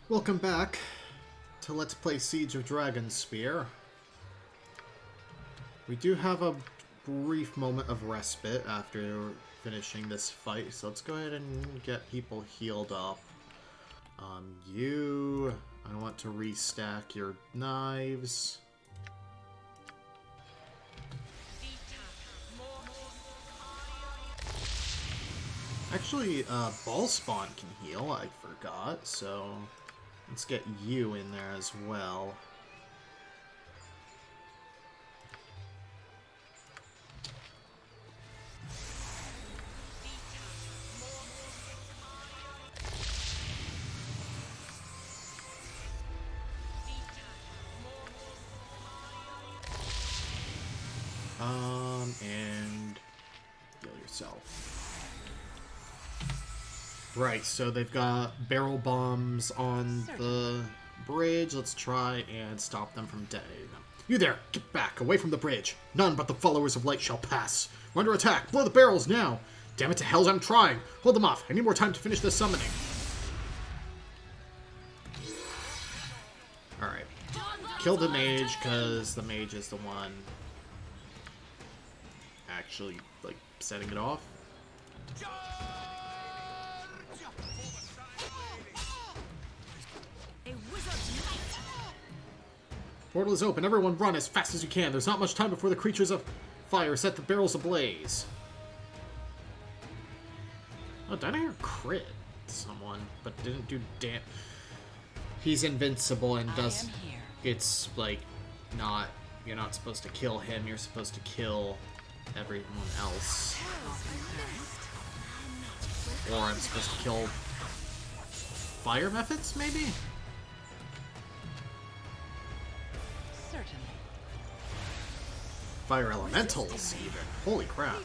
Welcome back to Let's Play Siege of Dragonspear. We do have a brief moment of respite after finishing this fight, so let's go ahead and get people healed up. I want to restack your knives. Actually, Ball Spawn can heal, I forgot, so let's get you in there as well. And heal yourself. Right, so they've got barrel bombs on the bridge. Let's try and stop them from detonating them. You there! Get back! Away from the bridge! None but the followers of light shall pass! We're under attack! Blow the barrels now! Damn it to hells, I'm trying! Hold them off! I need more time to finish this summoning! Alright. Kill the mage, because the mage is the one actually, like, setting it off. Portal is open. Everyone run as fast as you can. There's not much time before the creatures of fire set the barrels ablaze. Oh, did I hear crit someone, but didn't do damn. He's invincible and does. It's like not. You're not supposed to kill him. You're supposed to kill everyone else. Or I'm supposed to kill fire methods, maybe? Fire elementals, even. Holy crap.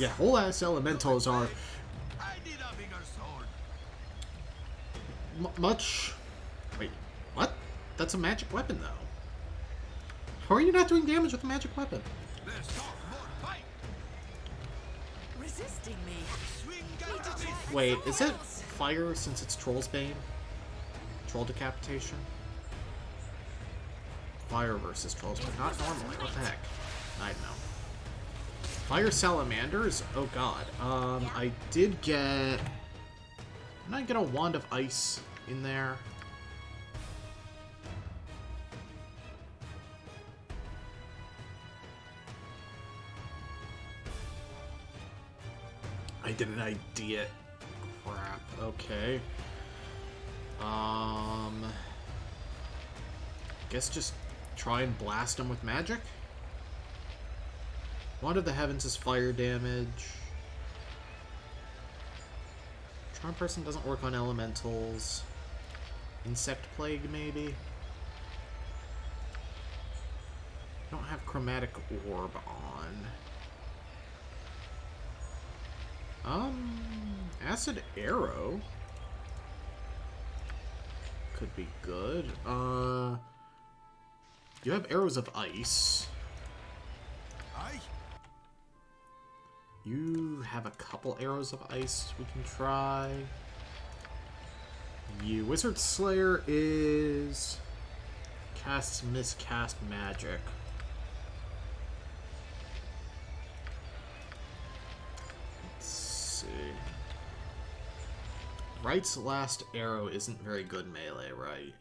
Yeah, whole ass elementals are much. Wait, what? That's a magic weapon, though. How are you not doing damage with a magic weapon? Resisting me. Wait, is it fire since it's Troll's Bane? Troll decapitation? Fire versus Trolls, but not normally. What the heck? I don't know. Fire salamanders? Oh god. I did get... Didn't I get a wand of ice in there? I did an idea. Crap. Okay. Guess just try and blast them with magic? Wand of the Heavens is fire damage. Charm Person doesn't work on elementals. Insect Plague, maybe? Don't have Chromatic Orb on. Acid Arrow could be good. You have arrows of ice. Aye. You have a couple arrows of ice we can try. You Wizard Slayer is casts miscast magic. Let's see. Right's last arrow isn't very good melee, right?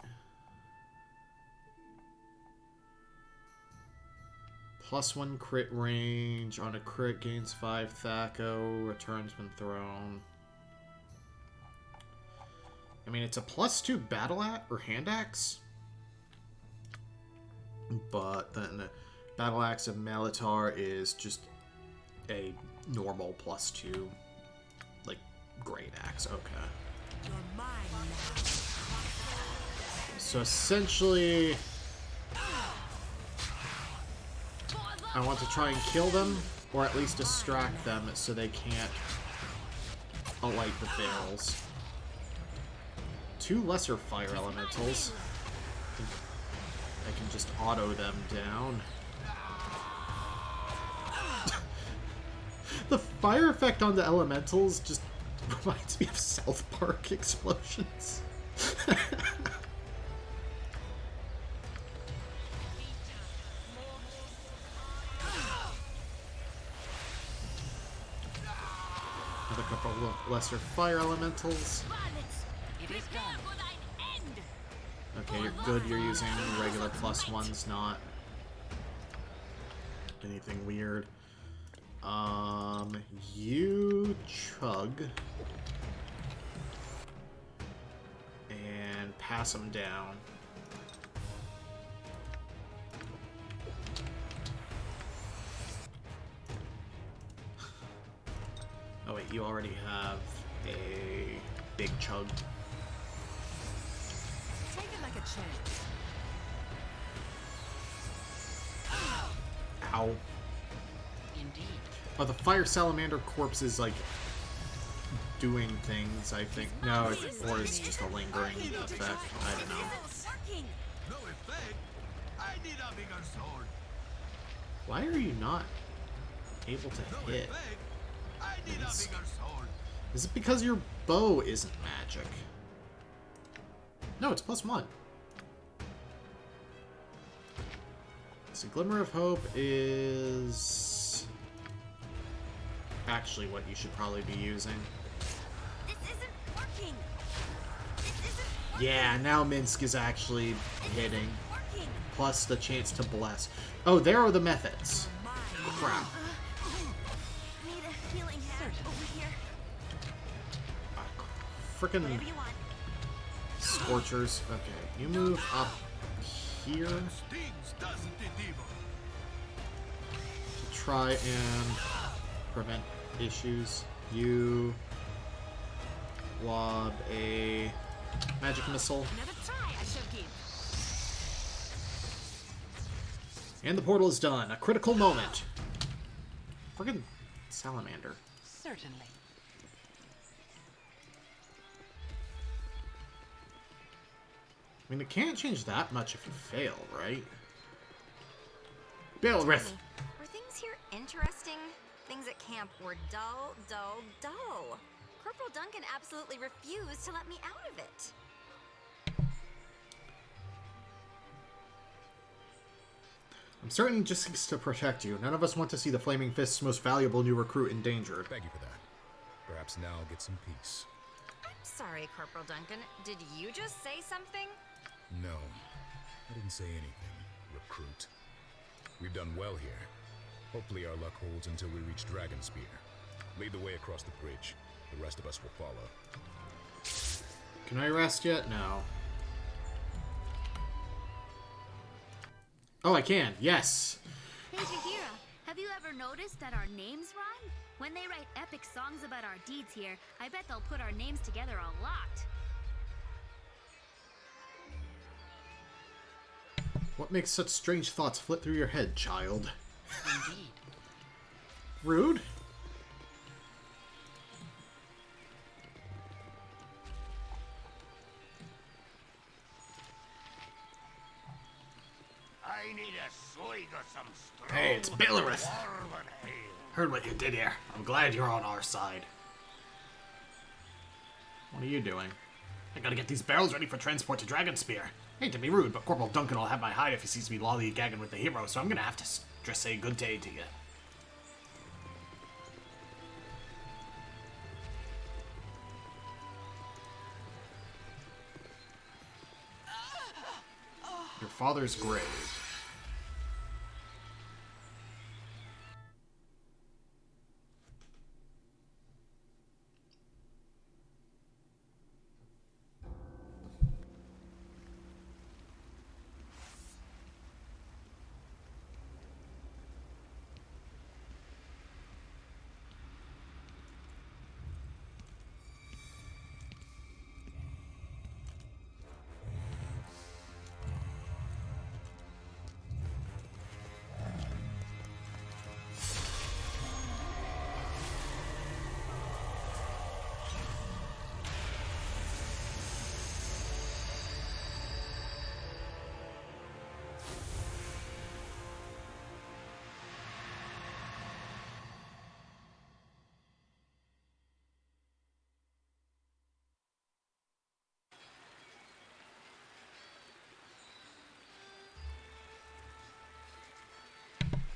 +1 crit range. On a crit, gains 5 Thaco. Returns when thrown. I mean, it's a +2 battle axe or hand axe. But then the battle axe of Malatar is just a normal +2, like, great axe. Okay. So essentially, I want to try and kill them, or at least distract them so they can't alight the barrels. 2 lesser fire elementals. I think I can just auto them down. The fire effect on the elementals just reminds me of South Park explosions. Another couple of lesser fire elementals. It is done. Okay, you're good. You're using regular +1s, not anything weird. You chug and pass them down. Oh wait, you already have a big chug. Take it like a chance. Ow. Indeed. Oh, the fire salamander corpse is like doing things, I think. No, or it's just a lingering effect. I don't know. No effect. I need a bigger sword. Why are you not able to No hit? effect. I need a bigger sword. Is it because your bow isn't magic? No, it's +1. So Glimmer of Hope is actually what you should probably be using. This isn't working. This isn't working. Yeah, now Minsk is actually hitting. Working. Plus the chance to bless. Oh, there are the methods. Crap. Need a healing hand over here. Frickin' Whatever you want. Scorchers. Okay, you move up here to Stings, doesn't it, evil? try and prevent issues. You lob a magic missile, Another try I shall give. and the portal is done. A critical moment. Frickin' salamander. Certainly. I mean, it can't change that much if you fail, right? Bailrith! Were things here interesting? Things at camp were dull, dull, dull. Corporal Duncan absolutely refused to let me out of it. I'm certain he just seeks to protect you. None of us want to see the Flaming Fist's most valuable new recruit endangered. Thank you for that. Perhaps now I'll get some peace. I'm sorry, Corporal Duncan. Did you just say something? No, I didn't say anything, recruit. We've done well here. Hopefully our luck holds until we reach Dragonspear. Lead the way across the bridge. The rest of us will follow. Can I rest yet? No. Oh, I can. Yes. Hey, Shahira, have you ever noticed that our names rhyme? When they write epic songs about our deeds here, I bet they'll put our names together a lot. What makes such strange thoughts flit through your head, child? Indeed. Rude? I need a swig of some strong. Hey, it's Bailrith. Dwarven ale. Heard what you did here. I'm glad you're on our side. What are you doing? I gotta get these barrels ready for transport to Dragonspear. Hate to be rude, but Corporal Duncan will have my hide if he sees me lollygagging with the hero, so I'm gonna have to just say good day to you. Your father's grave.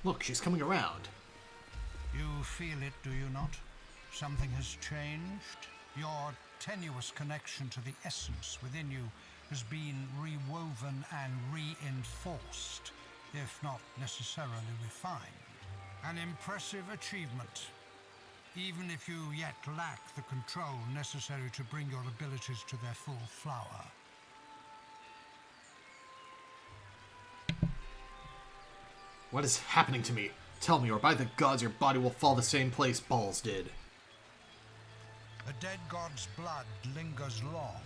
Look, she's coming around. You feel it, do you not? Something has changed. Your tenuous connection to the essence within you has been rewoven and reinforced, if not necessarily refined. An impressive achievement, even if you yet lack the control necessary to bring your abilities to their full flower. What is happening to me? Tell me, or by the gods, your body will fall the same place Balls did. A dead god's blood lingers long.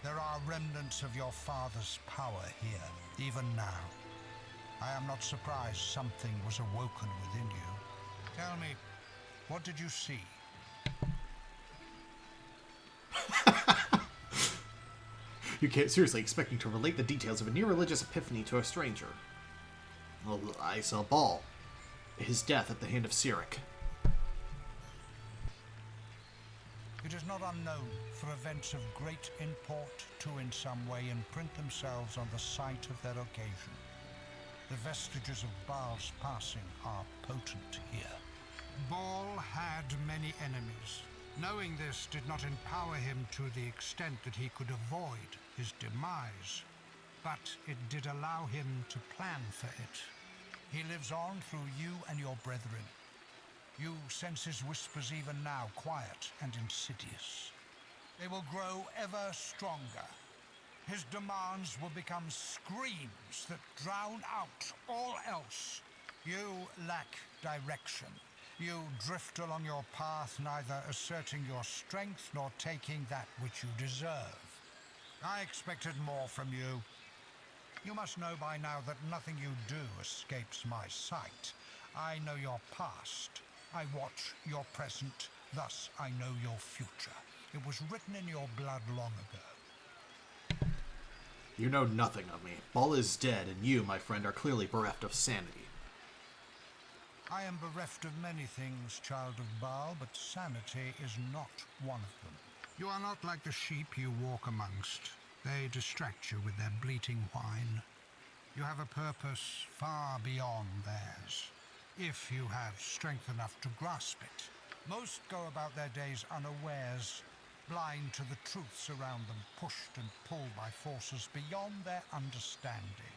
There are remnants of your father's power here, even now. I am not surprised something was awoken within you. Tell me, what did you see? You can't seriously expect me to relate the details of a near-religious epiphany to a stranger. Well, I saw Ball. His death at the hand of Cyric. It is not unknown for events of great import to in some way imprint themselves on the site of their occasion. The vestiges of Baal's passing are potent here. Baal had many enemies. Knowing this did not empower him to the extent that he could avoid his demise, but it did allow him to plan for it. He lives on through you and your brethren. You sense his whispers even now, quiet and insidious. They will grow ever stronger. His demands will become screams that drown out all else. You lack direction. You drift along your path, neither asserting your strength nor taking that which you deserve. I expected more from you. You must know by now that nothing you do escapes my sight. I know your past. I watch your present. Thus, I know your future. It was written in your blood long ago. You know nothing of me. Ball is dead, and you, my friend, are clearly bereft of sanity. I am bereft of many things, child of Baal, but sanity is not one of them. You are not like the sheep you walk amongst. They distract you with their bleating whine. You have a purpose far beyond theirs, if you have strength enough to grasp it. Most go about their days unawares, blind to the truths around them, pushed and pulled by forces beyond their understanding.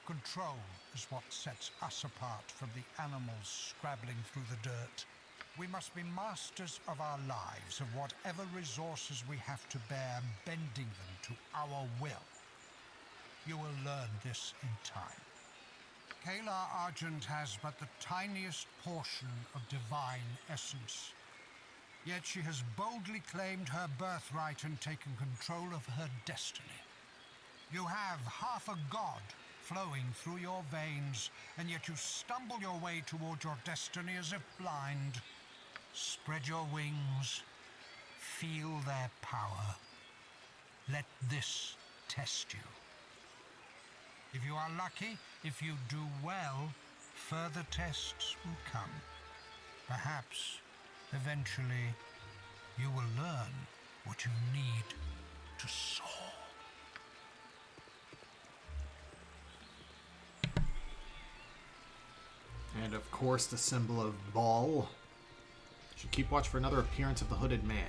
Control is what sets us apart from the animals scrabbling through the dirt. We must be masters of our lives, of whatever resources we have to bear, bending them to our will. You will learn this in time. Kalar Argent has but the tiniest portion of divine essence. Yet she has boldly claimed her birthright and taken control of her destiny. You have half a god flowing through your veins, and yet you stumble your way toward your destiny as if blind. Spread your wings. Feel their power. Let this test you. If you are lucky, if you do well, further tests will come. Perhaps, eventually, you will learn what you need to soar. And of course, the symbol of Ball. Should keep watch for another appearance of the Hooded Man.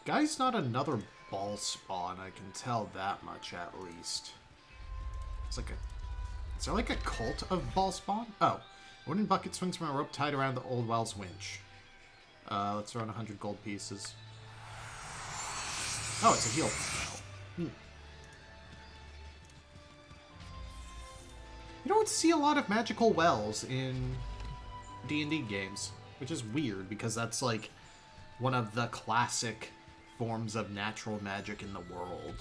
Guy's not another Ball spawn, I can tell that much at least. It's like a... Is there like a cult of Ball spawn? Oh. Wooden bucket swings from a rope tied around the old well's winch. Let's throw in 100 gold pieces. Oh, it's a heal. You don't see a lot of magical wells in D&D games, which is weird because that's like one of the classic forms of natural magic in the world.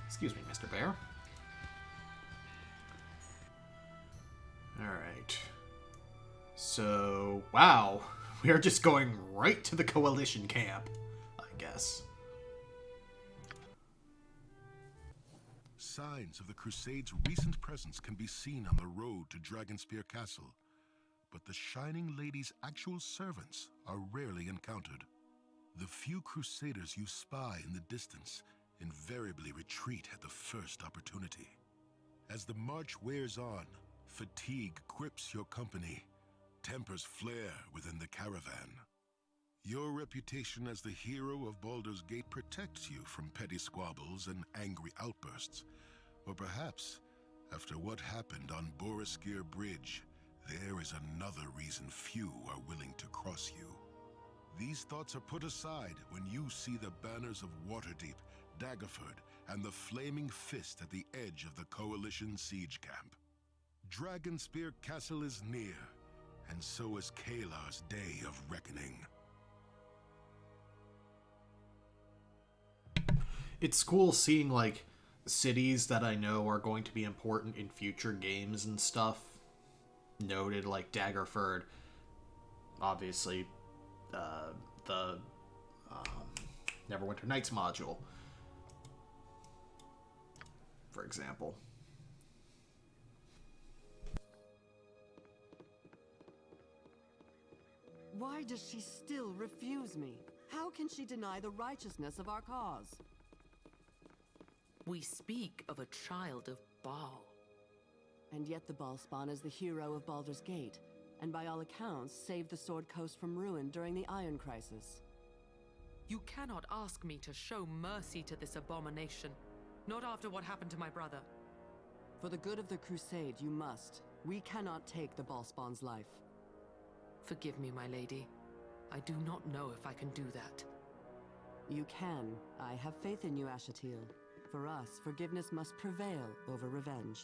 Excuse me, Mr. Bear. Alright. So, wow. We are just going right to the Coalition camp, I guess. Signs of the Crusade's recent presence can be seen on the road to Dragonspear Castle, but the Shining Lady's actual servants are rarely encountered. The few Crusaders you spy in the distance invariably retreat at the first opportunity. As the march wears on, fatigue grips your company, tempers flare within the caravan. Your reputation as the hero of Baldur's Gate protects you from petty squabbles and angry outbursts. Or perhaps, after what happened on Boriskir Bridge, there is another reason few are willing to cross you. These thoughts are put aside when you see the banners of Waterdeep, Daggerford, and the Flaming Fist at the edge of the Coalition siege camp. Dragonspear Castle is near, and so is Kalar's day of reckoning. It's cool seeing, like, cities that I know are going to be important in future games and stuff noted, like Daggerford, obviously, the Neverwinter Nights module, for example. Why does she still refuse me? How can she deny the righteousness of our cause? We speak of a child of Baal. And yet the Baalspawn is the hero of Baldur's Gate, and by all accounts saved the Sword Coast from ruin during the Iron Crisis. You cannot ask me to show mercy to this abomination. Not after what happened to my brother. For the good of the Crusade, you must. We cannot take the Baalspawn's life. Forgive me, my lady. I do not know if I can do that. You can. I have faith in you, Ashatil. For us, forgiveness must prevail over revenge.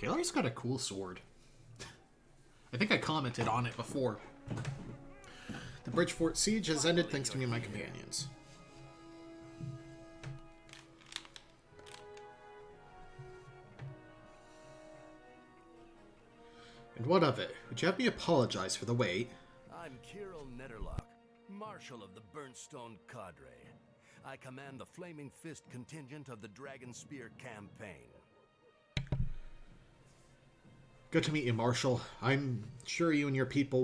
Kalar's got a cool sword. I think I commented on it before. The Bridgefort siege has ended thanks to me and my companions. And what of it? Would you have me apologize for the wait? I'm Kirill Netterlock, Marshal of the Burnstone Cadre. I command the Flaming Fist contingent of the Dragonspear campaign. Good to meet you, Marshal. I'm sure you and your people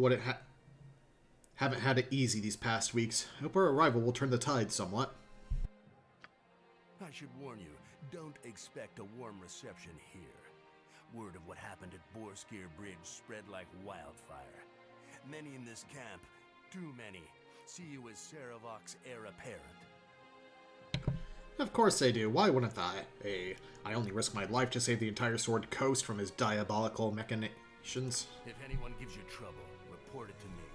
haven't had it easy these past weeks. I hope our arrival will turn the tide somewhat. I should warn you, don't expect a warm reception here. Word of what happened at Boriskir Bridge spread like wildfire. Many in this camp, too many, see you as Saravok's heir apparent. Of course they do. Why wouldn't I? I only risk my life to save the entire Sword Coast from his diabolical machinations. If anyone gives you trouble, report it to me.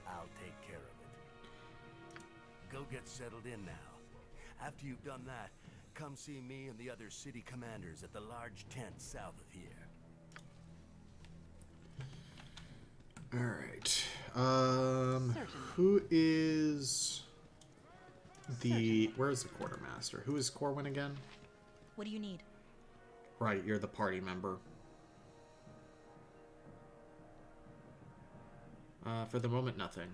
I'll take care of it. Go get settled in now. After you've done that, come see me and the other city commanders at the large tent south of here. Alright. Who is the... Where is the quartermaster? Who is Corwin again? What do you need? Right, you're the party member. For the moment, nothing.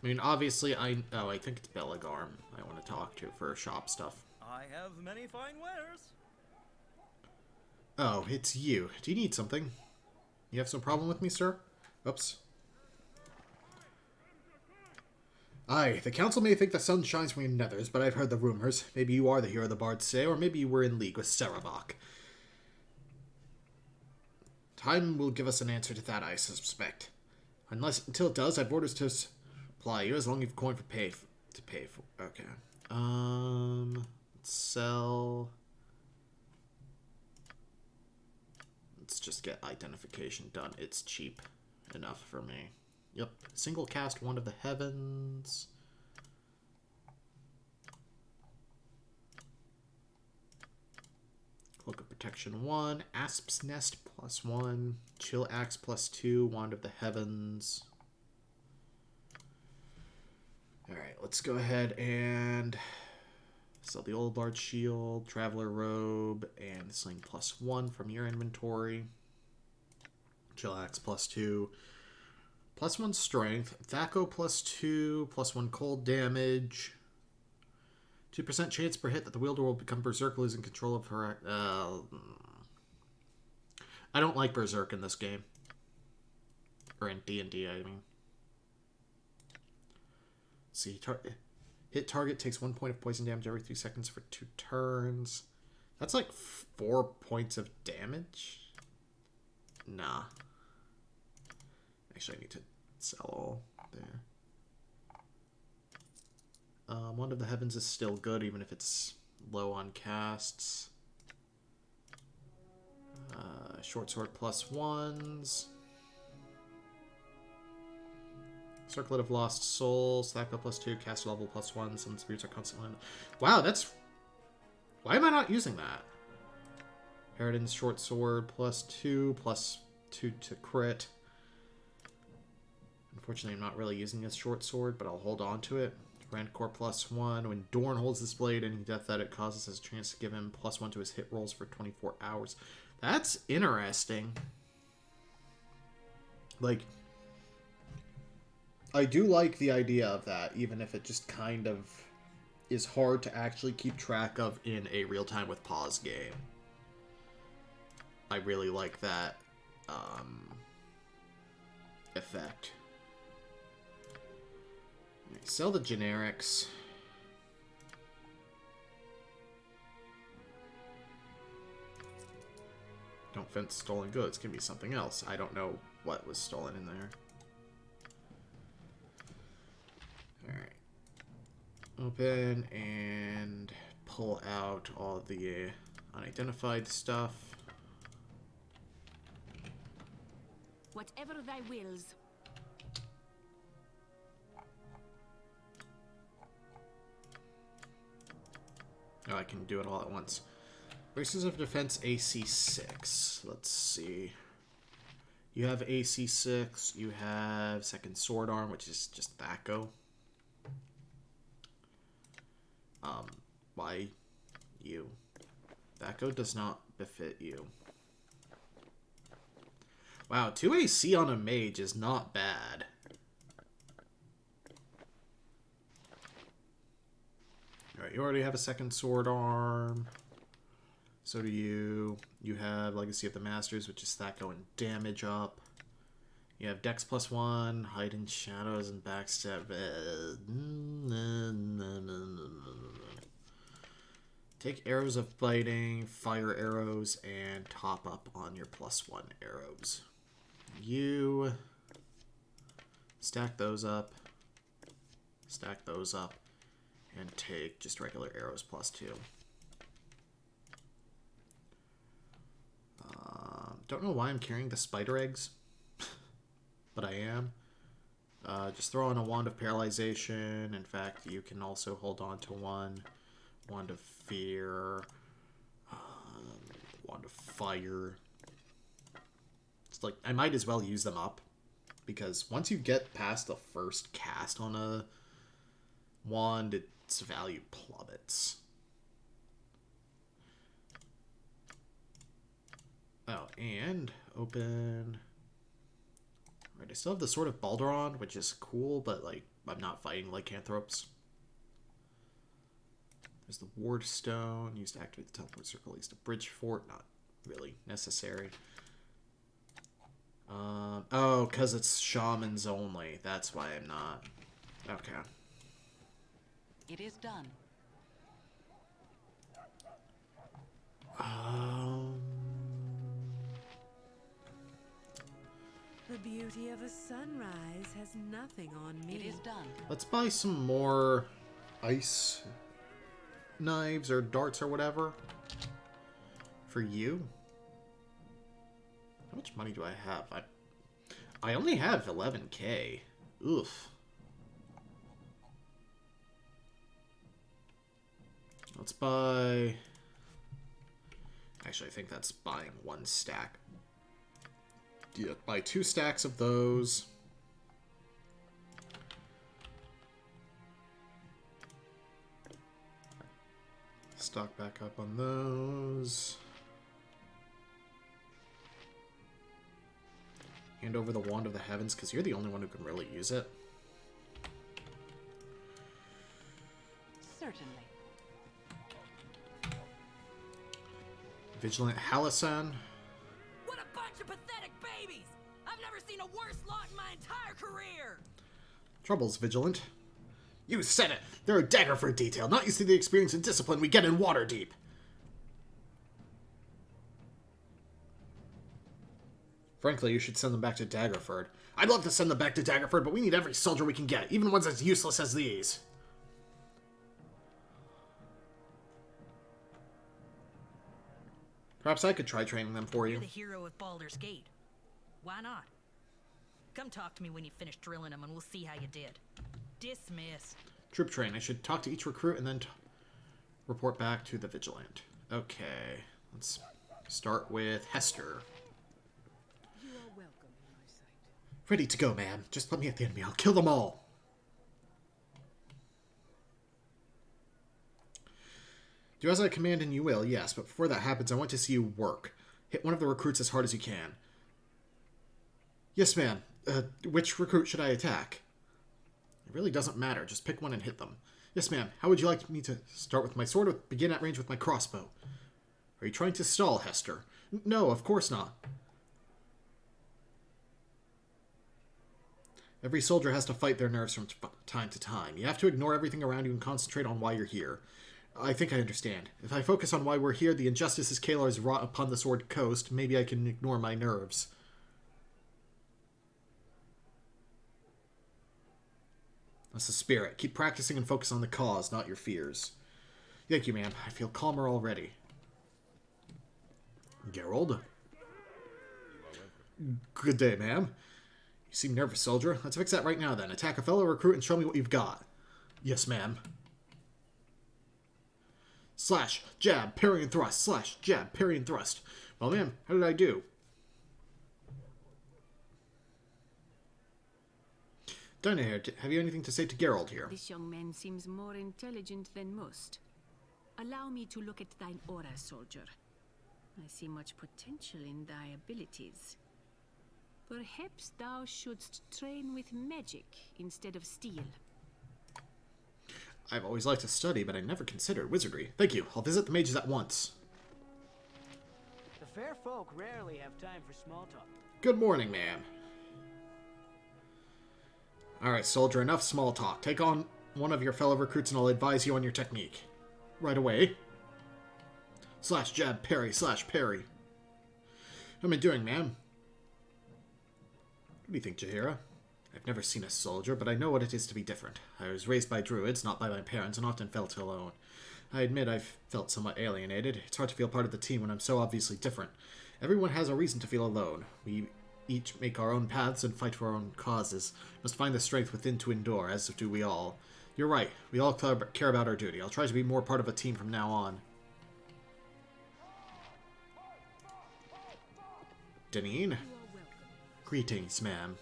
I mean, obviously, I think it's Belagarm I want to talk to for shop stuff. I have many fine wares. Oh, it's you. Do you need something? You have some problem with me, sir? Oops. Aye, the council may think the sun shines from your nethers, but I've heard the rumors. Maybe you are the hero the bards say, or maybe you were in league with Saravok. Time will give us an answer to that, I suspect. Until it does, I've orders to supply you as long as you've coin for pay for. Okay. Let's sell. Let's just get identification done. It's cheap enough for me. Yep. Single cast Wand of the Heavens. Cloak of Protection 1. Asp's Nest +1. Chill Axe +2. Wand of the Heavens. Alright, let's go ahead and sell the Old Bard Shield, Traveler Robe, and Sling +1 from your inventory. Chill Axe +2. +1 Strength. Thaco +2. +1 Cold Damage. 2% chance per hit that the wielder will become Berserk, losing control of her... I don't like Berserk in this game. Or in D&D, I mean. see, hit target takes 1 point of poison damage every 3 seconds for 2 turns. That's like 4 points of damage? Nah. Actually, I need to sell all there. Wand of the Heavens is still good, even if it's low on casts. Short sword +1s. Circlet of Lost Souls, stack up +2, caster level +1, some spirits are constantly... Wow, that's... Why am I not using that? Harridan's short sword +2, +2 to crit. Unfortunately, I'm not really using this short sword, but I'll hold on to it. Randcore +1. When Dorn holds this blade, any death that it causes has a chance to give him +1 to his hit rolls for 24 hours. That's interesting. Like, I do like the idea of that, even if it just kind of is hard to actually keep track of in a real-time with pause game. I really like that effect. Sell the generics. Don't fence stolen goods. Can be something else. I don't know what was stolen in there. Alright. Open and pull out all the unidentified stuff. Whatever thy wills. Oh, I can do it all at once. Braces of Defense AC 6. Let's see. You have AC 6. You have Second Sword Arm, which is just Thaco. Why you? Thaco does not befit you. Wow, 2 AC on a mage is not bad. Alright, you already have a Second Sword Arm. So do you. You have Legacy of the Masters, which is Thaco and damage up. You have Dex +1, Hide in Shadows, and Backstab. Take Arrows of Biting, Fire Arrows, and top up on your +1 arrows. You stack those up, and take just regular arrows +2. Don't know why I'm carrying the spider eggs, but I am. Just throw on a Wand of Paralyzation. In fact, you can also hold on to one. Wand of Fear. Wand of Fire. It's like, I might as well use them up. Because once you get past the first cast on a wand, its value plummets. Oh, and open... Right, I still have the Sword of Balduron, which is cool, but, like, I'm not fighting lycanthropes. There's the Ward Stone, used to activate the teleport circle, used to bridge fort, not really necessary. Oh, because it's shamans only. That's why I'm not. Okay. It is done. The beauty of a sunrise has nothing on me. It is done. Let's buy some more ice knives or darts or whatever for you. How much money do I have? I only have 11k. Oof. Let's buy... Actually, I think that's buying 1 stack. Yeah, buy 2 stacks of those. Stock back up on those. Hand over the Wand of the Heavens, because you're the only one who can really use it. Certainly. Vigilant Halasan. What a bunch of pathetic babies! I've never seen a worse lot in my entire career! Troubles, Vigilant. You said it! They're a dagger for detail, not used to the experience and discipline we get in Waterdeep. Frankly, you should send them back to Daggerford. I'd love to send them back to Daggerford, but we need every soldier we can get, even ones as useless as these. Perhaps I could try training them for you. You're the hero of Baldur's Gate. Why not? Come talk to me when you finish drilling them and we'll see how you did. Dismiss. Troop train. I should talk to each recruit and then report back to the Vigilant. Okay, let's start with Hester. You are welcome in my sight. Ready to go, ma'am. Just let me at the enemy. I'll kill them all. Do as I command and you will, yes, but before that happens, I want to see you work. Hit one of the recruits as hard as you can. Yes, ma'am. Which recruit should I attack? It really doesn't matter. Just pick one and hit them. Yes, ma'am. How would you like me to start with my sword or begin at range with my crossbow? Are you trying to stall, Hester? No, of course not. Every soldier has to fight their nerves from time to time. You have to ignore everything around you and concentrate on why you're here. I think I understand. If I focus on why we're here, the injustices Kalar has wrought upon the Sword Coast, maybe I can ignore my nerves. That's the spirit. Keep practicing and focus on the cause, not your fears. Thank you, ma'am. I feel calmer already. Gerald? Good day, ma'am. You seem nervous, soldier. Let's fix that right now, then. Attack a fellow recruit and show me what you've got. Yes, ma'am. Slash, jab, parry and thrust. Slash, jab, parry and thrust. Well, ma'am, how did I do? Dynahair, have you anything to say to Geralt here? This young man seems more intelligent than most. Allow me to look at thine aura, soldier. I see much potential in thy abilities. Perhaps thou shouldst train with magic instead of steel. I've always liked to study, but I never considered wizardry. Thank you. I'll visit the mages at once. The fair folk rarely have time for small talk. Good morning, ma'am. Alright, soldier, enough small talk. Take on one of your fellow recruits and I'll advise you on your technique. Right away. Slash jab, parry, slash parry. How am I doing, ma'am? What do you think, Jaheira? I've never seen a soldier, but I know what it is to be different. I was raised by druids, not by my parents, and often felt alone. I admit I've felt somewhat alienated. It's hard to feel part of the team when I'm so obviously different. Everyone has a reason to feel alone. We each make our own paths and fight for our own causes. Must find the strength within to endure, as do we all. You're right. We all care about our duty. I'll try to be more part of a team from now on. Deneen? Greetings, ma'am.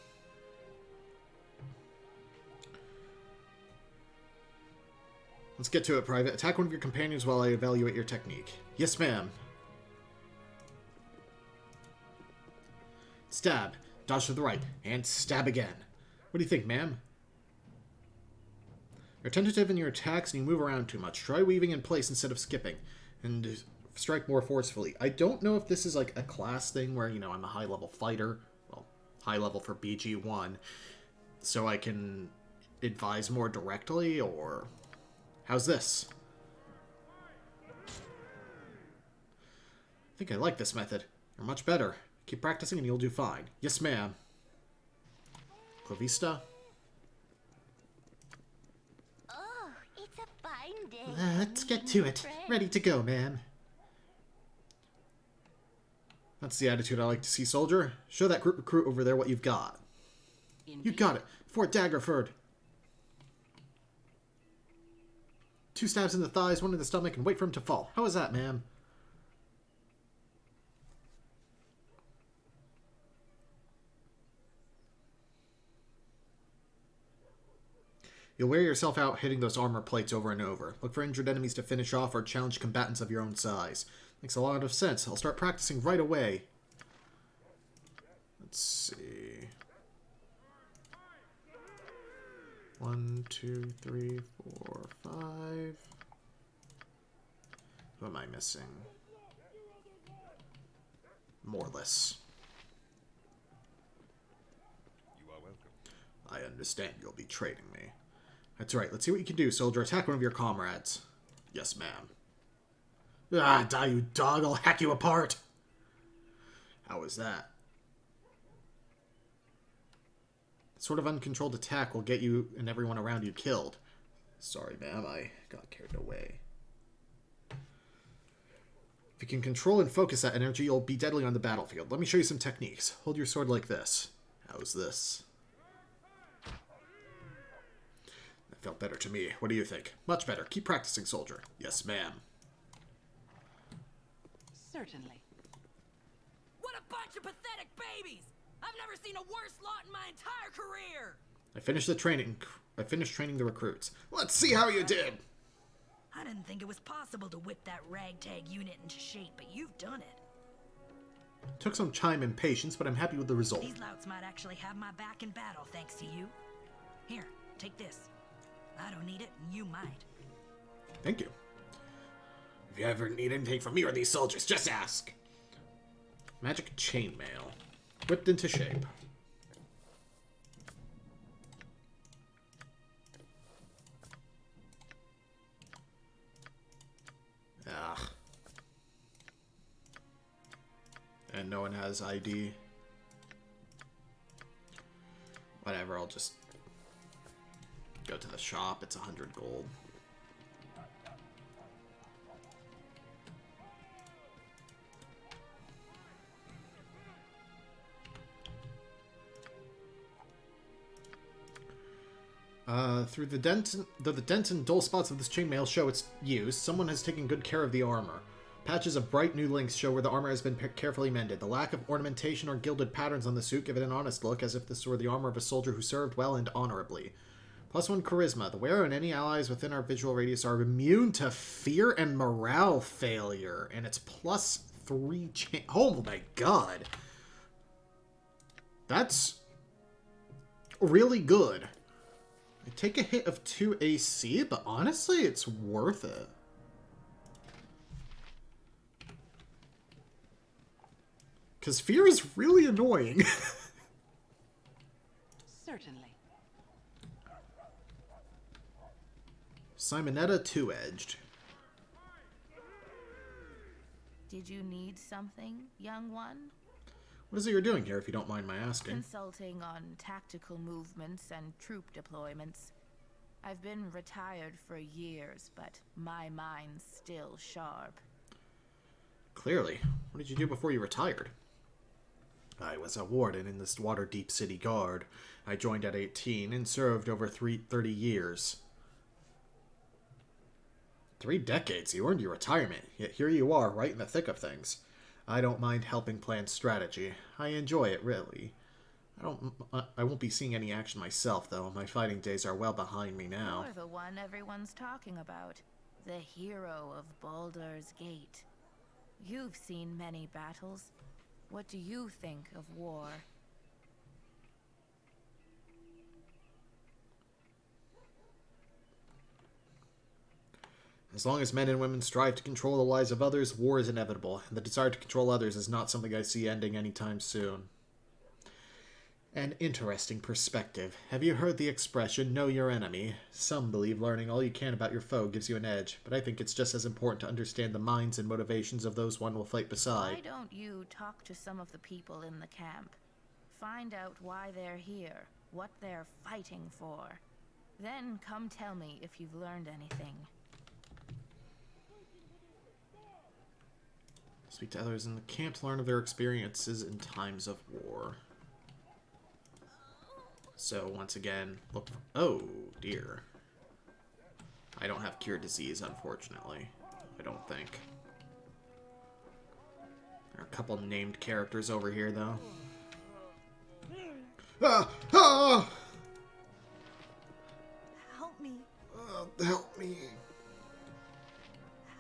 Let's get to it, Private. Attack one of your companions while I evaluate your technique. Yes, ma'am. Stab. Dodge to the right. And stab again. What do you think, ma'am? You're tentative in your attacks and you move around too much. Try weaving in place instead of skipping. And strike more forcefully. I don't know if this is like a class thing where, you know, I'm a high-level fighter. Well, high level for BG1. So I can advise more directly, or... How's this? I think I like this method. You're much better. Keep practicing and you'll do fine. Yes, ma'am. Clavista? Oh, it's a fine day. Let's get to it. Ready to go, ma'am. That's the attitude I like to see, soldier. Show that group recruit over there what you've got. Indeed. You got it. Fort Daggerford. 2 stabs in the thighs, 1 in the stomach, and wait for him to fall. How is that, ma'am? You'll wear yourself out hitting those armor plates over and over. Look for injured enemies to finish off or challenge combatants of your own size. Makes a lot of sense. I'll start practicing right away. Let's see. 1, 2, 3, 4, 5. Who am I missing? Morless. You are welcome. I understand you'll be trading me. That's right. Let's see what you can do, soldier. Attack one of your comrades. Yes, ma'am. Ah, die, you dog. I'll hack you apart. How was that? Sort of uncontrolled attack will get you and everyone around you killed. Sorry, ma'am. I got carried away. If you can control and focus that energy, you'll be deadly on the battlefield. Let me show you some techniques. Hold your sword like this. How's this? That felt better to me. What do you think? Much better. Keep practicing, soldier. Yes, ma'am. Certainly. What a bunch of pathetic babies! I've never seen a worse lot in my entire career! I finished training the recruits. Let's see how you did! I didn't think it was possible to whip that ragtag unit into shape, but you've done it. Took some time and patience, but I'm happy with the result. These louts might actually have my back in battle thanks to you. Here, take this. I don't need it, and you might. Thank you. If you ever need anything from me or these soldiers, just ask. Magic chainmail. Whipped into shape. Ugh. And no one has ID. Whatever, I'll just go to the shop. It's 100 gold. Through the dent and dull spots of this chainmail show its use, someone has taken good care of the armor. Patches of bright new links show where the armor has been carefully mended. The lack of ornamentation or gilded patterns on the suit give it an honest look, as if this were the armor of a soldier who served well and honorably. +1 charisma. The wearer and any allies within our visual radius are immune to fear and morale failure. And it's +3 Oh my god. That's really good. I take a hit of 2 AC, but honestly, it's worth it. Because fear is really annoying. Certainly. Simonetta Two-Edged. Did you need something, young one? What is it you're doing here, if you don't mind my asking? Consulting on tactical movements and troop deployments. I've been retired for years, but my mind's still sharp. Clearly. What did you do before you retired? I was a warden in this Waterdeep City Guard. I joined at 18 and served over 30 years. 3 decades, you earned your retirement, yet here you are, right in the thick of things. I don't mind helping plan strategy. I enjoy it, really. I won't be seeing any action myself, though. My fighting days are well behind me now. You're the one everyone's talking about. The hero of Baldur's Gate. You've seen many battles. What do you think of war? As long as men and women strive to control the lives of others, war is inevitable, and the desire to control others is not something I see ending anytime soon. An interesting perspective. Have you heard the expression, know your enemy? Some believe learning all you can about your foe gives you an edge, but I think it's just as important to understand the minds and motivations of those one will fight beside. Why don't you talk to some of the people in the camp? Find out why they're here, what they're fighting for. Then come tell me if you've learned anything. Speak to others in the camp to learn of their experiences in times of war. So, once again, look... Oh, dear. I don't have cure disease, unfortunately. I don't think. There are a couple named characters over here, though. Ah! Ah! Help me. Help me.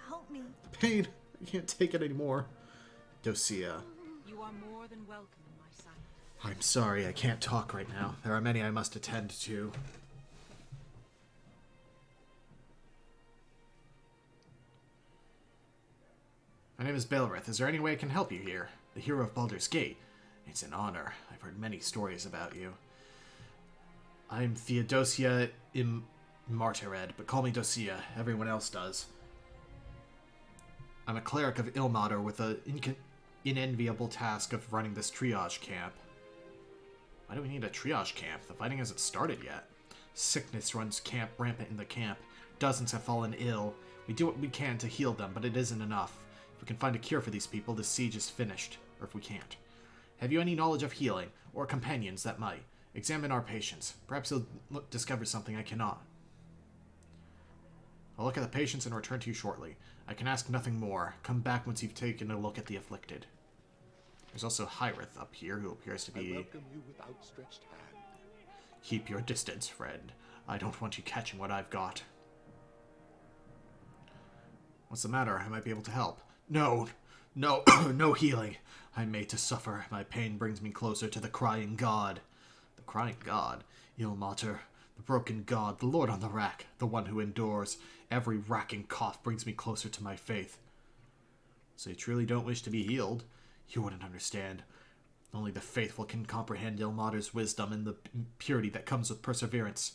Help me. Pain. I can't take it anymore. Dosia. You are more than welcome, my son. I'm sorry, I can't talk right now. There are many I must attend to. My name is Belrith. Is there any way I can help you here? The hero of Baldur's Gate. It's an honor. I've heard many stories about you. I'm Theodosia Martyred, but call me Dosia. Everyone else does. I'm a cleric of Ilmater with the inenviable task of running this triage camp. Why do we need a triage camp? The fighting hasn't started yet. Sickness runs rampant in the camp. Dozens have fallen ill. We do what we can to heal them, but it isn't enough. If we can find a cure for these people, the siege is finished. Or if we can't. Have you any knowledge of healing, or companions that might? Examine our patients. Perhaps you'll discover something I cannot. I'll look at the patients and return to you shortly. I can ask nothing more. Come back once you've taken a look at the afflicted. There's also Hyrith up here, who appears to be... I welcome you with outstretched hand. Keep your distance, friend. I don't want you catching what I've got. What's the matter? I might be able to help. No, no healing. I'm made to suffer. My pain brings me closer to the crying god. The crying god? Ilmater, the broken god, the lord on the rack, the one who endures. Every racking cough brings me closer to my faith. So you truly don't wish to be healed? You wouldn't understand. Only the faithful can comprehend Ilmater's wisdom and the purity that comes with perseverance.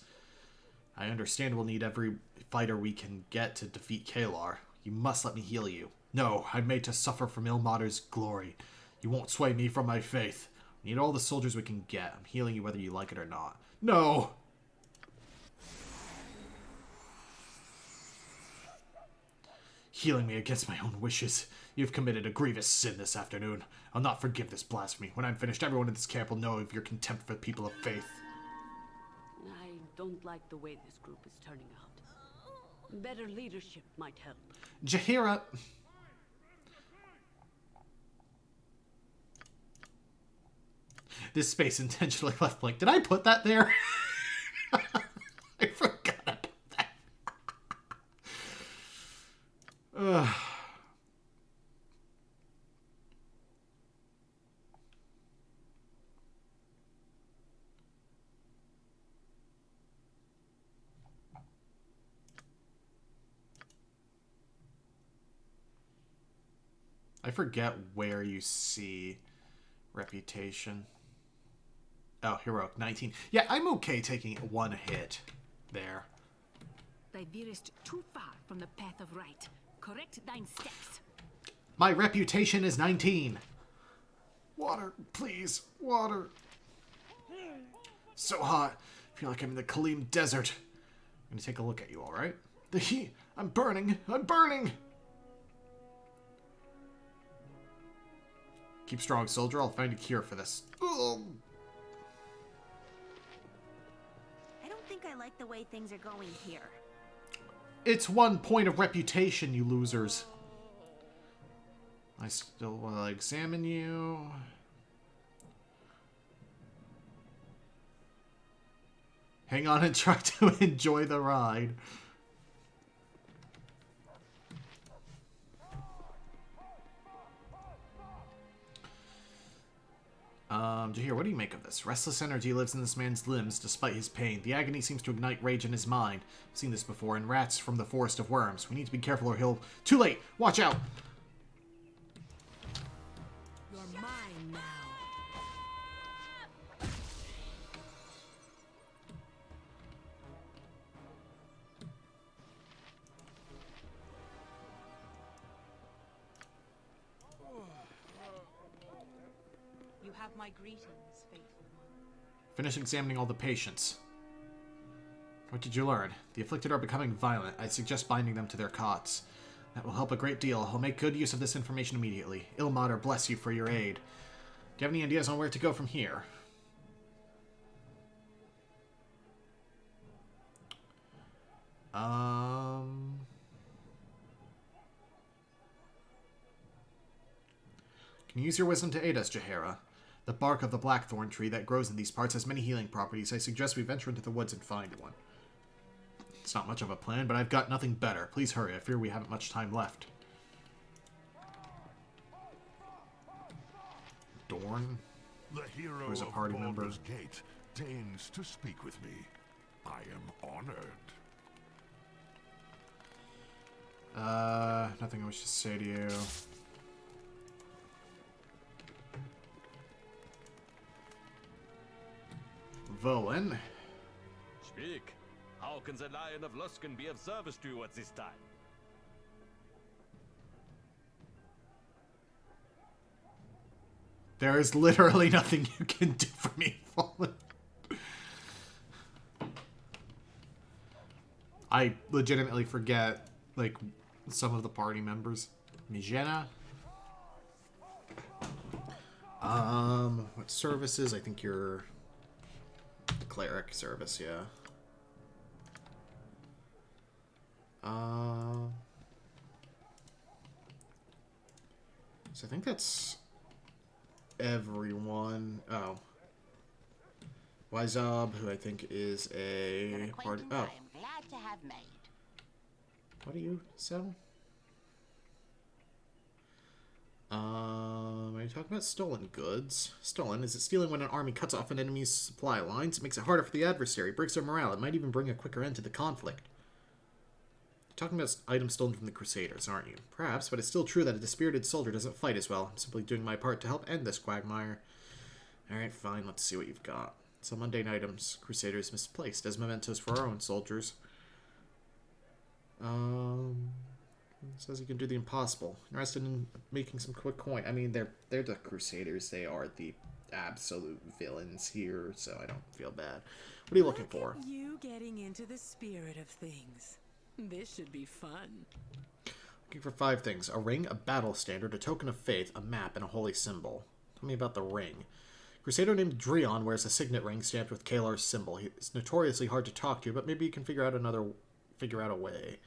I understand we'll need every fighter we can get to defeat Kalar. You must let me heal you. No, I'm made to suffer from Ilmater's glory. You won't sway me from my faith. We need all the soldiers we can get. I'm healing you whether you like it or not. No! Healing me against my own wishes. You've committed a grievous sin this afternoon. I'll not forgive this blasphemy. When I'm finished, everyone in this camp will know of your contempt for the people of faith. I don't like the way this group is turning out. Better leadership might help. Jaheira... This space intentionally left blank. Did I put that there? I forgot about that. Ugh. I forget where you see reputation. Oh, heroic 19. Yeah, I'm okay taking one hit there. Thou veerest too far from the path of right. Correct thine steps. My reputation is 19. Water, please. Water. So hot. I feel like I'm in the Kalim Desert. I'm gonna take a look at you, alright? The heat. I'm burning. I'm burning. Keep strong, soldier. I'll find a cure for this. Ugh. I don't think I like the way things are going here. It's 1 point of reputation, you losers. I still want to examine you. Hang on and try to enjoy the ride. Jahir, what do you make of this? Restless energy lives in this man's limbs despite his pain. The agony seems to ignite rage in his mind. I've seen this before in rats from the Forest of Worms. We need to be careful or he'll... Too late! Watch out! You're mine now. You have my greetings, faithful one. Finish examining all the patients. What did you learn? The afflicted are becoming violent. I suggest binding them to their cots. That will help a great deal. I'll make good use of this information immediately. Ilmater bless you for your aid. Do you have any ideas on where to go from here? Can you use your wisdom to aid us, Jaheira? The bark of the blackthorn tree that grows in these parts has many healing properties. I suggest we venture into the woods and find one. It's not much of a plan, but I've got nothing better. Please hurry. I fear we haven't much time left. Dorn? The hero Who's a of party member? Baldur's Gate deigns to speak with me. I am honored. Nothing I wish to say to you. Volan. Speak. How How can the Lion of Luskan be of service to you at this time? There is literally nothing you can do for me, Fallen. I legitimately forget, like, some of the party members. Mijena. What services? I think you're the cleric service, yeah. So I think that's everyone. Oh. Wyzob, who I think is a party. Oh. I am glad to have made. What do you sell? Are you talking about stolen goods? Stolen? Is it stealing when an army cuts off an enemy's supply lines? It makes it harder for the adversary, breaks their morale. It might even bring a quicker end to the conflict. You're talking about items stolen from the Crusaders, aren't you? Perhaps, but it's still true that a dispirited soldier doesn't fight as well. I'm simply doing my part to help end this quagmire. Alright, fine, let's see what you've got. Some mundane items. Crusaders misplaced as mementos for our own soldiers. Says you can do the impossible. Interested in making some quick coin. I mean, they're the Crusaders. They are the absolute villains here, so I don't feel bad. What are you looking for? You getting into the spirit of things. This should be fun. Looking for 5 things. A ring, a battle standard, a token of faith, a map, and a holy symbol. Tell me about the ring. Crusader named Dreon wears a signet ring stamped with Kalar's symbol. He's notoriously hard to talk to, but maybe you can figure out a way.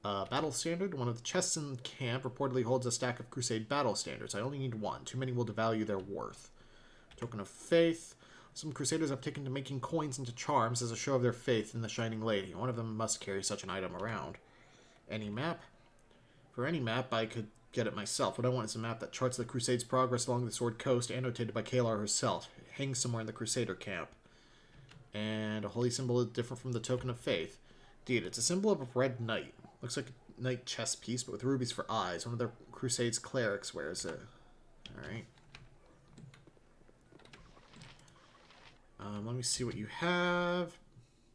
Battle standard. One of the chests in camp reportedly holds a stack of Crusade battle standards. I only need 1. Too many will devalue their worth. Token of faith. Some Crusaders have taken to making coins into charms as a show of their faith in the Shining Lady. One of them must carry such an item around. Any map? For any map, I could get it myself. What I want is a map that charts the Crusade's progress along the Sword Coast, annotated by Kalar herself. It hangs somewhere in the Crusader camp. And a holy symbol is different from the token of faith. Indeed, it's a symbol of a red knight. Looks like a knight chest piece, but with rubies for eyes. One of the Crusade's clerics wears it. Alright. Let me see what you have.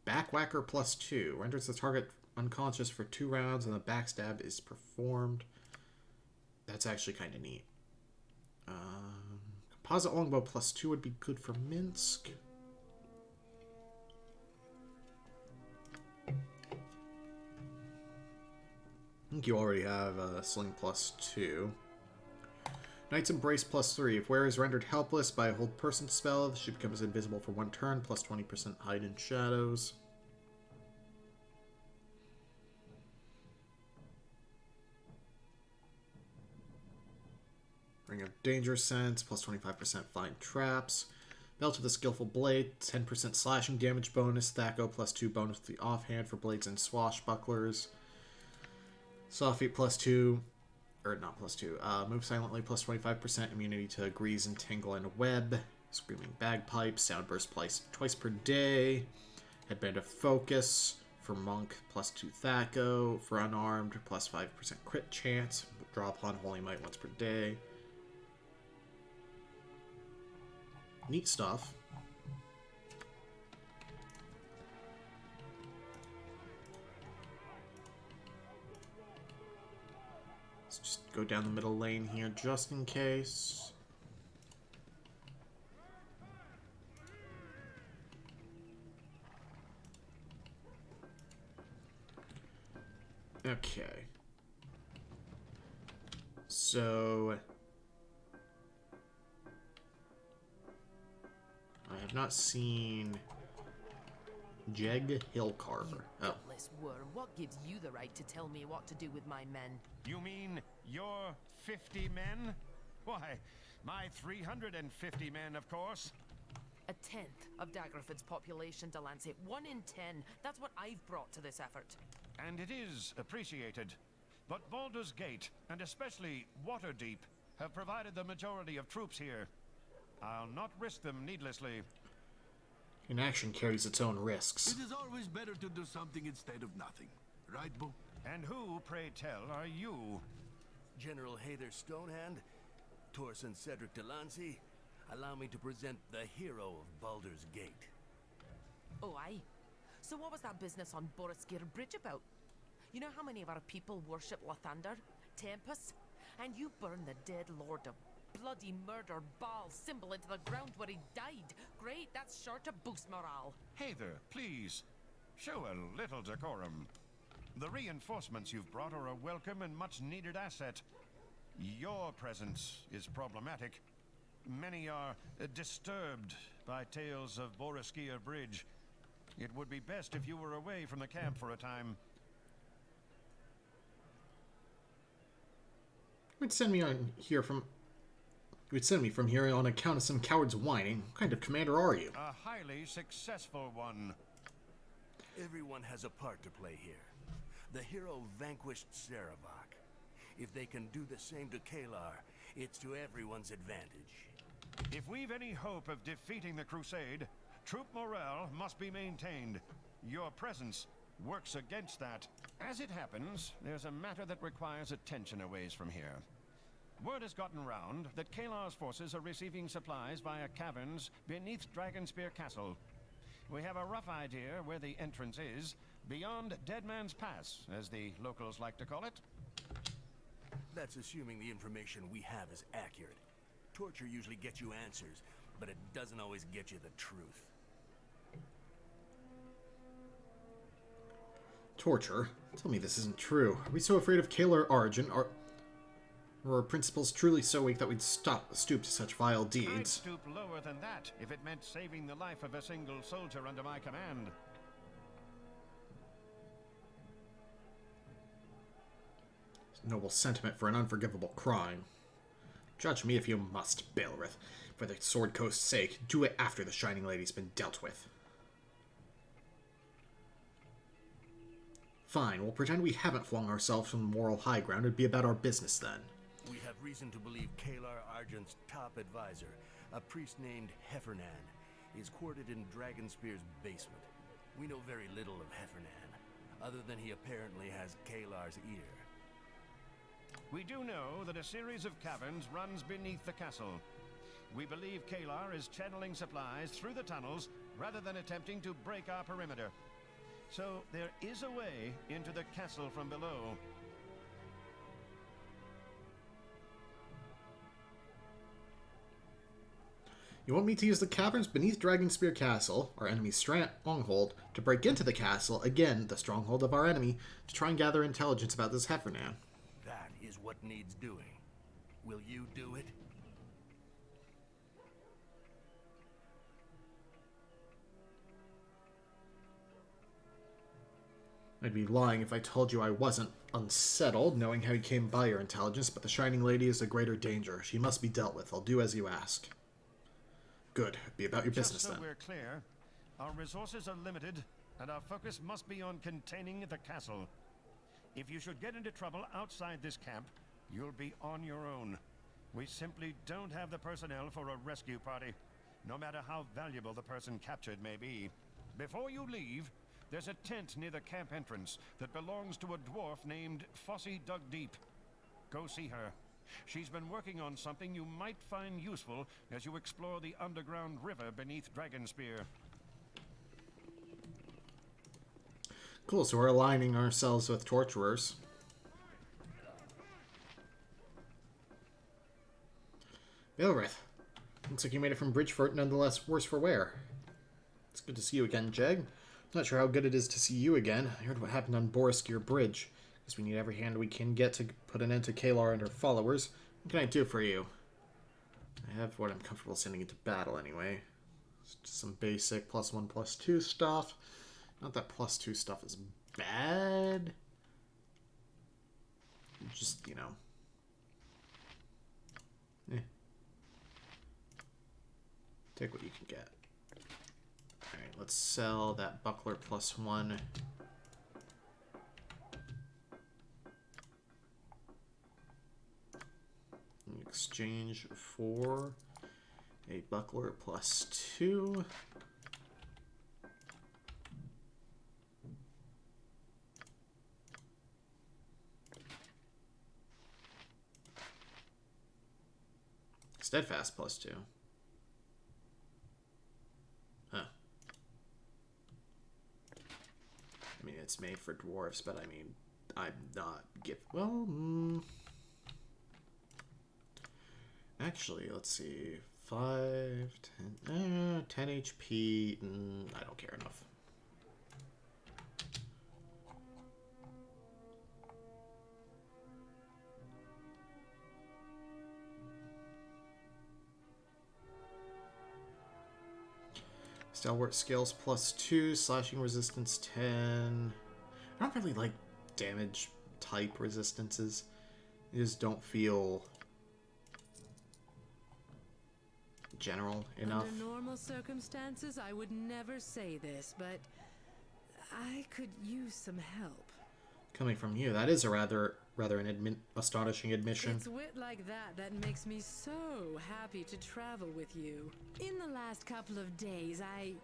Backwhacker +2. Renders the target unconscious for 2 rounds, and the backstab is performed. That's actually kind of neat. Composite longbow +2 would be good for Minsk. I think you already have Sling +2. Knight's Embrace +3. If wearer is rendered helpless by a hold person spell, she becomes invisible for 1 turn, +20% hide in shadows. Ring of Danger Sense, +25% find traps. Belt with a Skillful Blade, 10% slashing damage bonus. Thacko +2 bonus with the offhand for blades and swashbucklers. Soft Feet +2, or not +2. Move silently, +25% immunity to Grease and Tingle and Web. Screaming Bagpipes, Soundburst twice per day. Headband of Focus for Monk, +2 Thacko. For Unarmed, +5% crit chance. Draw upon Holy Might once per day. Neat stuff. Let's just go down the middle lane here just in case. Okay. So I have not seen Jeg Hillcarver. Oh. Gutless worm, what gives you the right to tell me what to do with my men? You mean your 50 men? Why, my 350 men, of course. A tenth of Daggerford's population, Delancey. 1 in 10. That's what I've brought to this effort. And it is appreciated. But Baldur's Gate, and especially Waterdeep, have provided the majority of troops here. I'll not risk them needlessly. Inaction carries its own risks. It is always better to do something instead of nothing. Right, Bo? And who, pray tell, are you? General Hayther Stonehand, Torsen Cedric Delancey. Allow me to present the hero of Baldur's Gate. Oh, aye. So what was that business on Boriskir Bridge about? You know how many of our people worship Lathander, Tempest? And you burn the dead lord of bloody murder Baal symbol into the ground where he died. Great, that's sure to boost morale. Hey there, please. Show a little decorum. The reinforcements you've brought are a welcome and much-needed asset. Your presence is problematic. Many are disturbed by tales of Boriskir Bridge. It would be best if you were away from the camp for a time. You'd send me from here on account of some cowards whining. What kind of commander are you? A highly successful one. Everyone has a part to play here. The hero vanquished Sarevok. If they can do the same to Kalar, it's to everyone's advantage. If we've any hope of defeating the Crusade, troop morale must be maintained. Your presence works against that. As it happens, there's a matter that requires attention a ways from here. Word has gotten round that Kalar's forces are receiving supplies via caverns beneath Dragonspear Castle. We have a rough idea where the entrance is, beyond Dead Man's Pass, as the locals like to call it. That's assuming the information we have is accurate. Torture usually gets you answers, but it doesn't always get you the truth. Torture? Tell me this isn't true. Are we so afraid of Kalar Arjun? Or our principles truly so weak that we'd stoop to such vile deeds? I'd stoop lower than that if it meant saving the life of a single soldier under my command. Noble sentiment for an unforgivable crime. Judge me if you must, Baelrith. For the Sword Coast's sake, do it after the Shining Lady's been dealt with. Fine, we'll pretend we haven't flung ourselves from the moral high ground. It'd be about our business then. We have reason to believe Kalar Arjun's top advisor, a priest named Heffernan, is quartered in Dragonspear's basement. We know very little of Heffernan, other than he apparently has Kalar's ear. We do know that a series of caverns runs beneath the castle. We believe Kalar is channeling supplies through the tunnels rather than attempting to break our perimeter. So there is a way into the castle from below. You want me to use the caverns beneath Dragonspear Castle, our enemy's stronghold, to break into the castle, again, the stronghold of our enemy, to try and gather intelligence about this Heffernan? That is what needs doing. Will you do it? I'd be lying if I told you I wasn't unsettled, knowing how he came by your intelligence, but the Shining Lady is a greater danger. She must be dealt with. I'll do as you ask. Good. Be about your business, Just so then. we're clear, our resources are limited, and our focus must be on containing the castle. If you should get into trouble outside this camp, you'll be on your own. We simply don't have the personnel for a rescue party, no matter how valuable the person captured may be. Before you leave, there's a tent near the camp entrance that belongs to a dwarf named Fossey Dugdeep. Go see her. She's been working on something you might find useful as you explore the underground river beneath Dragonspear. Cool, so we're aligning ourselves with torturers. Baelrith, looks like you made it from Bridgefort, nonetheless worse for wear. It's good to see you again, Jeg. Not sure how good it is to see you again. I heard what happened on Boriskir Bridge. Guess we need every hand we can get to put an end to Kalar and her followers. What can I do for you? I have what I'm comfortable sending into battle anyway. Just some basic +1, +2 stuff. Not that +2 stuff is bad. Just, you know. Take what you can get. Alright, let's sell that buckler +1. In exchange for a buckler +2. Steadfast +2. Huh. it's made for dwarves, but I mean, I'm not actually, let's see. 5, 10, 10 HP. I don't care enough. Stalwart skills +2, slashing resistance 10. I don't really like damage type resistances. They just don't feel general enough. Under normal circumstances, I would never say this, but I could use some help. Coming from you, that is a rather an astonishing admission. It's wit like that makes me so happy to travel with you. In the last couple of days, I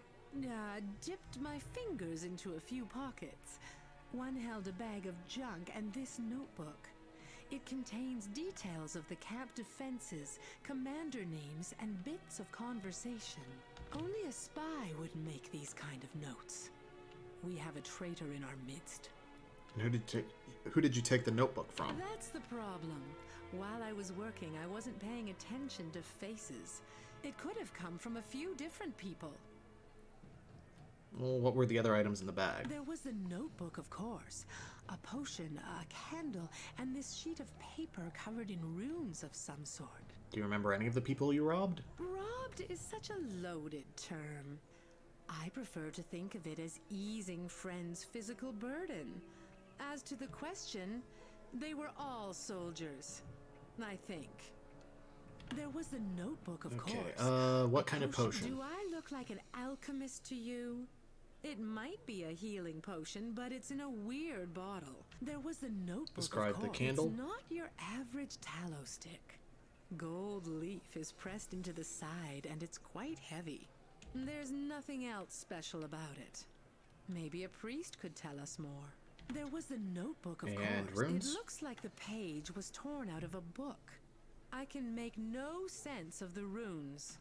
dipped my fingers into a few pockets. One held a bag of junk and this notebook. It contains details of the camp defenses, commander names, and bits of conversation. Only a spy would make these kind of notes. We have a traitor in our midst. And who did you take the notebook from? That's the problem. While I was working, I wasn't paying attention to faces. It could have come from a few different people. Well, what were the other items in the bag? There was the notebook, of course. A potion, a candle, and this sheet of paper covered in runes of some sort. Do you remember any of the people you robbed? Robbed is such a loaded term. I prefer to think of it as easing friends' physical burden. As to the question, they were all soldiers, I think. There was the notebook, of course. What kind of potion? Do I look like an alchemist to you? It might be a healing potion, but it's in a weird bottle. There was the notebook, Describe of the course. candle. It's not your average tallow stick. Gold leaf is pressed into the side, and it's quite heavy. There's nothing else special about it. Maybe a priest could tell us more. There was the notebook, of course. Runes? It looks like the page was torn out of a book. I can make no sense of the runes.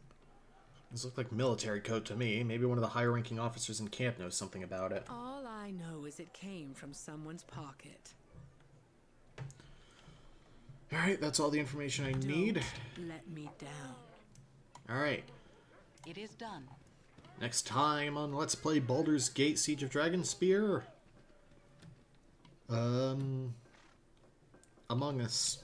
This looked like military code to me. Maybe one of the higher-ranking officers in camp knows something about it. All I know is it came from someone's pocket. Alright, that's all the information I need. Let me down. Alright. It is done. Next time on Let's Play Baldur's Gate Siege of Dragonspear. Among Us.